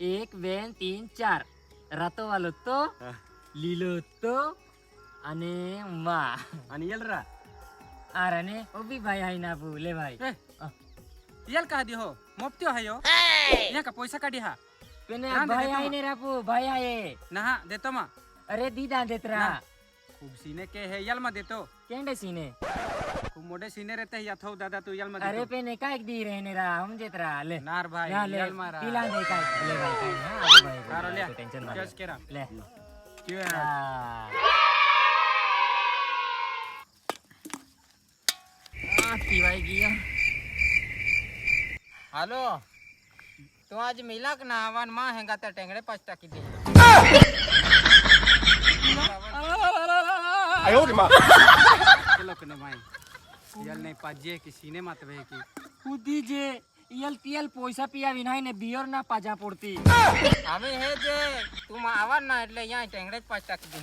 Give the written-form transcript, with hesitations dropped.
1 2 3 4 रातो वालो तो लीलो तो અને માં आणि येलरा આરાને ઓબી ભાઈ આઈ ના ભૂલે ભાઈ यल का दी हो मोपत्यो हायो या का पैसा काढी हा પેને ના, ભાઈ દેતો આઈ ને રાપુ ભાઈ આયે ना हा देतो मा અરે દીદા દેતરા खूब सीने के है यल मा देतो કેંડે સીને खूब मोठे सीने रहते या थो दादा तू यल मा અરે देतो પેને કાઈક દી રહેને રા હમ જેતરા લે नार भाई યા લે यल मारा પીલા દે કાઈ લે ભાઈ કાઈ હા આવો ભાઈ કારો લે ટેન્શન માં કેસ केरा લે क्यों હા पीवाई गया हेलो तो आज मिला कि ना आवान माँ हैंगा तो टेंगड़े 5 टकी दे चलो कने भाई यल नहीं पाजे कि सीने मात वे की खुदी जे यल तियल पैसा पिया विनाय ने बियर ना पाजा पड़ती हमें है जे तुम आवान ना એટલે यहाँ टेंगड़े 5 टकी दे